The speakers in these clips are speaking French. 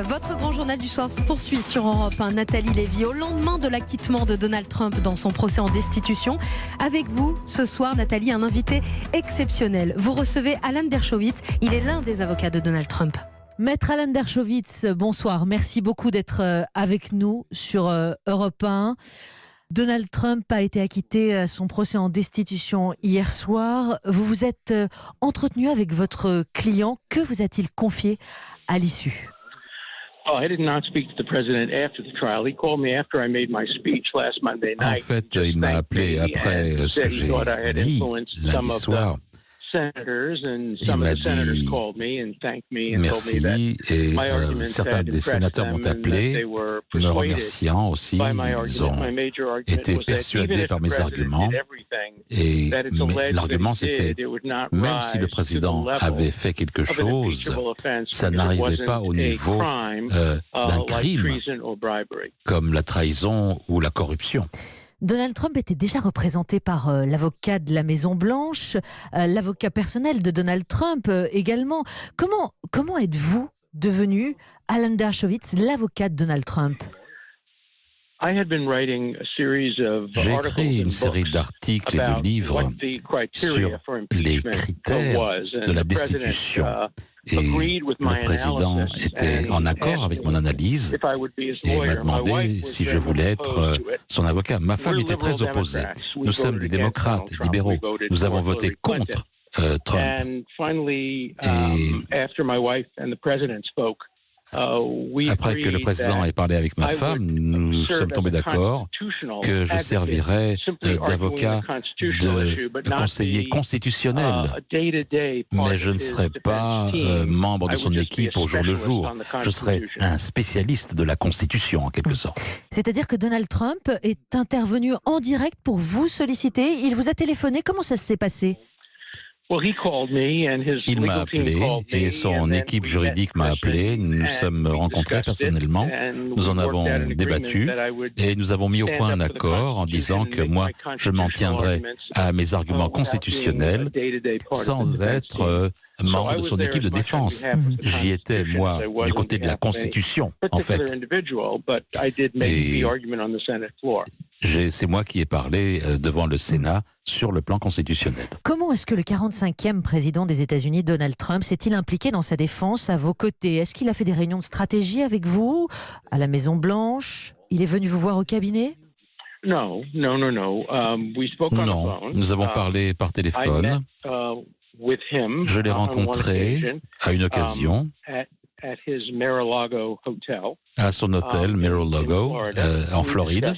Votre grand journal du soir se poursuit sur Europe 1. Nathalie Lévy, au lendemain de l'acquittement de Donald Trump dans son procès en destitution. Avec vous, ce soir, Nathalie, un invité exceptionnel. Vous recevez Alan Dershowitz. Il est l'un des avocats de Donald Trump. Maître Alan Dershowitz, bonsoir. Merci beaucoup d'être avec nous sur Europe 1. Donald Trump a été acquitté à son procès en destitution hier soir. Vous vous êtes entretenu avec votre client. Que vous a-t-il confié à l'issue ? En fait, il m'a appelé après ce que j'ai dit lundi soir. Il m'a dit merci et certains des sénateurs m'ont appelé me remerciant aussi. Ils ont été persuadés par mes arguments et l'argument c'était même si le président avait fait quelque chose, ça n'arrivait pas au niveau d'un crime comme la trahison ou la corruption. Donald Trump était déjà représenté par l'avocat de la Maison-Blanche, l'avocat personnel de Donald Trump également. Comment êtes-vous devenu, Alan Dershowitz, l'avocat de Donald Trump ? J'ai écrit une série d'articles et de livres sur les critères de la destitution. Et le président était en accord avec mon analyse et m'a demandé si je voulais être son avocat. Ma femme était très opposée. Nous sommes des démocrates, libéraux. Nous avons voté contre Trump. Et après que le président ait parlé avec ma femme, nous sommes tombés d'accord que je servirais d'avocat, de conseiller constitutionnel. Mais je ne serai pas membre de son équipe au jour le jour. Je serai un spécialiste de la Constitution, en quelque sorte. C'est-à-dire que Donald Trump est intervenu en direct pour vous solliciter. Il vous a téléphoné. Comment ça s'est passé ? Il m'a appelé et son équipe juridique m'a appelé. Nous nous sommes rencontrés personnellement. Nous en avons débattu et nous avons mis au point un accord en disant que moi, je m'en tiendrais à mes arguments constitutionnels sans être membre de son équipe de défense. J'y étais, moi, du côté de la Constitution, en fait. Et c'est moi qui ai parlé devant le Sénat sur le plan constitutionnel. Comment est-ce que le 45e président des États-Unis, Donald Trump, s'est-il impliqué dans sa défense à vos côtés ? Est-ce qu'il a fait des réunions de stratégie avec vous, à la Maison-Blanche ? Il est venu vous voir au cabinet ? Non, nous avons parlé par téléphone. Je l'ai rencontré à une occasion à son hôtel Mar-a-Lago en Floride.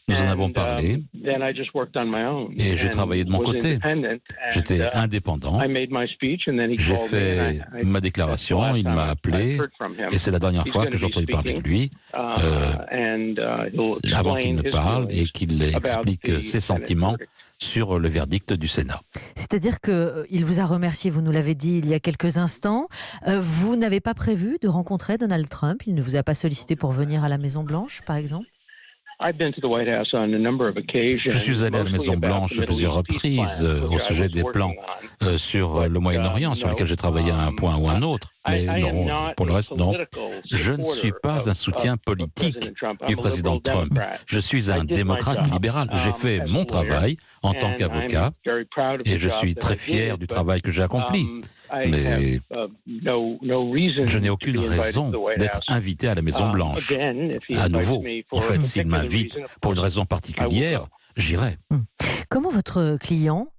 Nous en avons parlé et j'ai travaillé de mon côté. J'étais indépendant. J'ai fait ma déclaration, il m'a appelé et c'est la dernière fois que j'ai entendu parler de lui avant qu'il ne parle et qu'il explique ses sentiments sur le verdict du Sénat. C'est-à-dire qu'il vous a remercié, vous nous l'avez dit il y a quelques instants. Vous n'avez pas prévu de rencontrer Donald Trump ? Il ne vous a pas sollicité pour venir à la Maison-Blanche, par exemple ? Je suis allé à la Maison-Blanche à plusieurs reprises au sujet des plans sur le Moyen-Orient, sur lesquels j'ai travaillé à un point ou un autre. Mais non, pour le reste, non. Je ne suis pas un soutien politique du président Trump. Je suis un démocrate libéral. J'ai fait mon travail en tant qu'avocat et je suis très fier du travail que j'ai accompli. Mais je n'ai aucune raison d'être invité à la Maison-Blanche. À nouveau, en fait, s'il m'invite pour une raison particulière, j'irai. Comment votre client,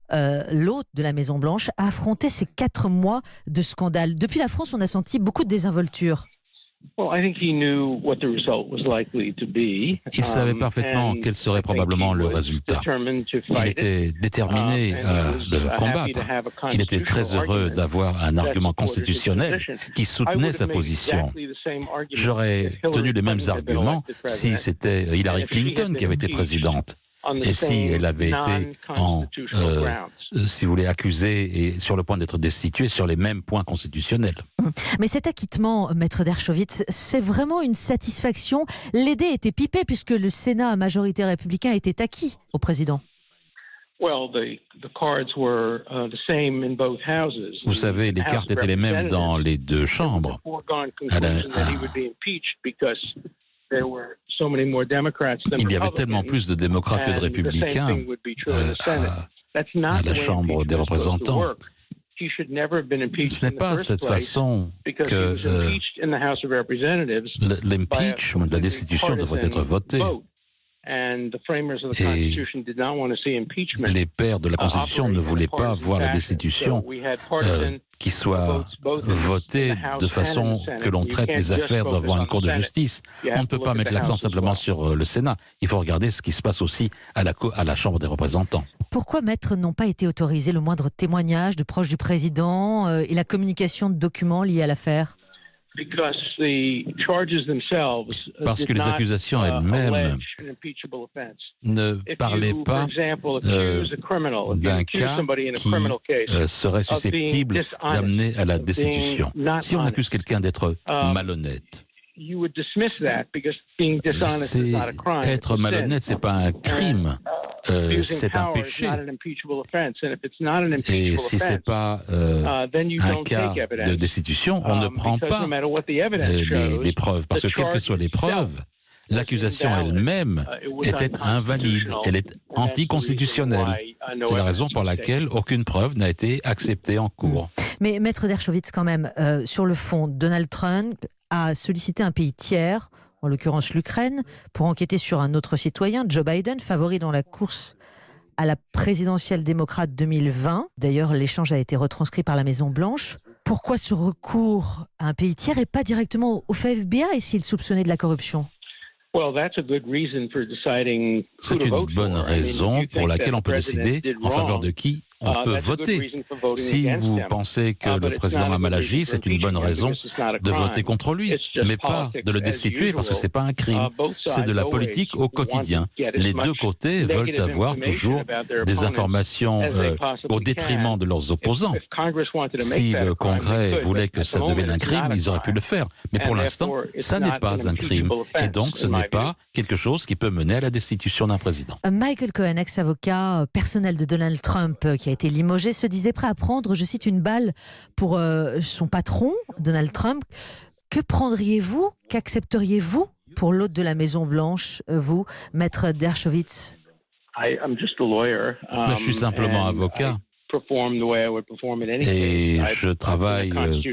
l'hôte de la Maison-Blanche, a affronté ces 4 mois de scandale ? Depuis la France, on a senti beaucoup de désinvolture. Il savait parfaitement quel serait probablement le résultat. Il était déterminé à le combattre. Il était très heureux d'avoir un argument constitutionnel qui soutenait sa position. J'aurais tenu les mêmes arguments si c'était Hillary Clinton qui avait été présidente. Et si elle avait été si vous voulez, accusée et sur le point d'être destituée sur les mêmes points constitutionnels. Mais cet acquittement, Maître Dershowitz, c'est vraiment une satisfaction. Les dés étaient pipés puisque le Sénat à majorité républicain était acquis au président. Vous savez, les cartes étaient les mêmes dans les deux chambres. Il y avait tellement plus de démocrates que de républicains à la Chambre des représentants. Ce n'est pas cette façon que l'impeachment, la destitution, devrait être voté. Et les pères de la Constitution ne voulaient pas voir la destitution qui soit votée de façon que l'on traite les affaires devant une cour de justice. On ne peut pas mettre l'accent simplement sur le Sénat. Il faut regarder ce qui se passe aussi à la Chambre des représentants. Pourquoi, maître, n'ont pas été autorisés le moindre témoignage de proches du président et la communication de documents liés à l'affaire ? Parce que les accusations elles-mêmes ne parlaient pas d'un cas qui serait susceptible d'amener à la destitution. Si on accuse quelqu'un d'être malhonnête, être malhonnête, c'est pas un crime, c'est un péché. Et si c'est pas un cas de destitution, on ne prend pas les preuves, parce que quelles que soient les preuves, l'accusation elle-même était invalide, elle est anticonstitutionnelle. C'est la raison pour laquelle aucune preuve n'a été acceptée en cours. Mais maître Dershowitz, quand même, sur le fond, Donald Trump a sollicité un pays tiers, en l'occurrence l'Ukraine, pour enquêter sur un autre citoyen, Joe Biden, favori dans la course à la présidentielle démocrate 2020. D'ailleurs, l'échange a été retranscrit par la Maison-Blanche. Pourquoi ce recours à un pays tiers et pas directement au FBI s'il soupçonnait de la corruption ? C'est une bonne raison pour laquelle on peut décider en faveur de qui on peut voter. Si vous pensez que le président a mal agi, c'est une bonne raison de voter contre lui, mais pas de le destituer parce que ce n'est pas un crime. C'est de la politique au quotidien. Les deux côtés veulent avoir toujours des informations au détriment de leurs opposants. Si le Congrès voulait que ça devienne un crime, ils auraient pu le faire. Mais pour l'instant, ça n'est pas un crime. Et donc, ce n'est pas quelque chose qui peut mener à la destitution d'un président. Michael Cohen, ex-avocat personnel de Donald Trump, qui a été limogé, se disait prêt à prendre, je cite, une balle pour son patron, Donald Trump. Que prendriez-vous, qu'accepteriez-vous pour l'hôte de la Maison-Blanche, vous, maître Dershowitz ? Je suis simplement avocat. Et je travaille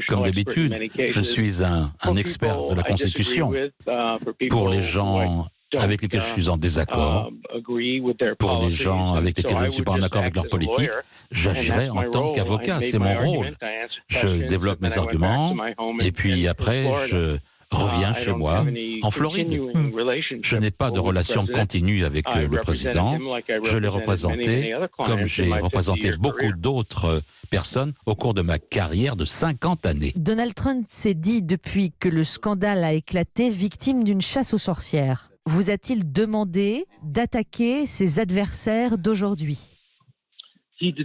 comme d'habitude. Je suis un expert de la Constitution. Pour les gens avec lesquels je suis en désaccord, pour les gens avec lesquels je ne suis pas en accord avec leur politique, j'agirai en tant qu'avocat. C'est mon rôle. Je développe mes arguments et puis après, je reviens chez moi, en Floride. Je n'ai pas de relation continue avec le président. Je l'ai représenté comme j'ai représenté beaucoup d'autres personnes au cours de ma carrière de 50 années. Donald Trump s'est dit, depuis que le scandale a éclaté, victime d'une chasse aux sorcières. Vous a-t-il demandé d'attaquer ses adversaires d'aujourd'hui ? Il ne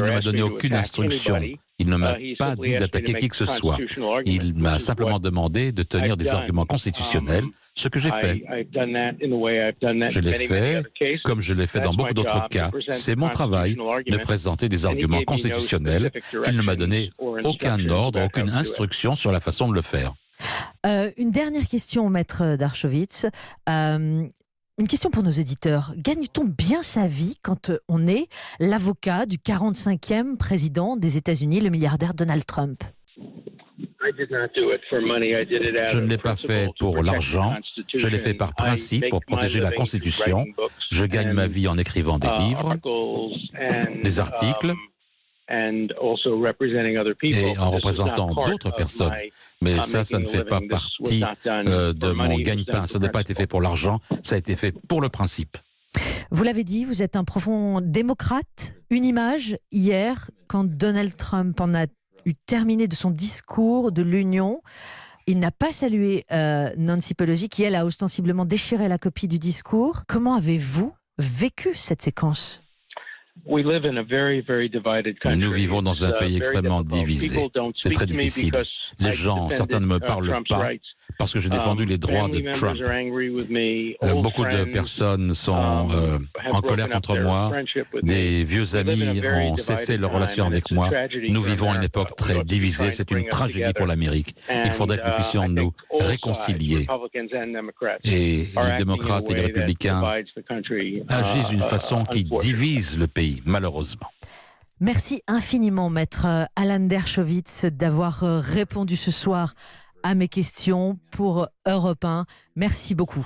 m'a donné aucune instruction. Il ne m'a pas dit d'attaquer qui que ce soit. Il m'a simplement demandé de tenir des arguments constitutionnels, ce que j'ai fait. Je l'ai fait comme je l'ai fait dans beaucoup d'autres cas. C'est mon travail de présenter des arguments constitutionnels. Il ne m'a donné aucun ordre, aucune instruction sur la façon de le faire. Une dernière question, maître Dershowitz. Une question pour nos auditeurs. Gagne-t-on bien sa vie quand on est l'avocat du 45e président des États-Unis, le milliardaire Donald Trump ? Je ne l'ai pas fait pour l'argent, je l'ai fait par principe pour protéger la Constitution. Je gagne ma vie en écrivant des livres, des articles, et en représentant d'autres personnes. Mais ça ne fait pas partie de mon gagne-pain. Ça n'a pas été fait pour l'argent, ça a été fait pour le principe. Vous l'avez dit, vous êtes un profond démocrate. Une image, hier, quand Donald Trump en a eu terminé de son discours de l'Union, il n'a pas salué Nancy Pelosi, qui, elle, a ostensiblement déchiré la copie du discours. Comment avez-vous vécu cette séquence ? Nous vivons dans un pays extrêmement divisé. C'est très difficile. Les gens, certains ne me parlent pas parce que j'ai défendu les droits de Trump. Beaucoup de personnes sont en colère contre moi. Des vieux amis ont cessé leur relation avec moi. Nous vivons une époque très divisée. C'est une tragédie pour l'Amérique. Il faudrait que nous puissions nous réconcilier. Et les démocrates et les républicains agissent d'une façon qui divise le pays, malheureusement. Merci infiniment, maître Alan Dershowitz, d'avoir répondu ce soir à mes questions pour Europe 1. Merci beaucoup.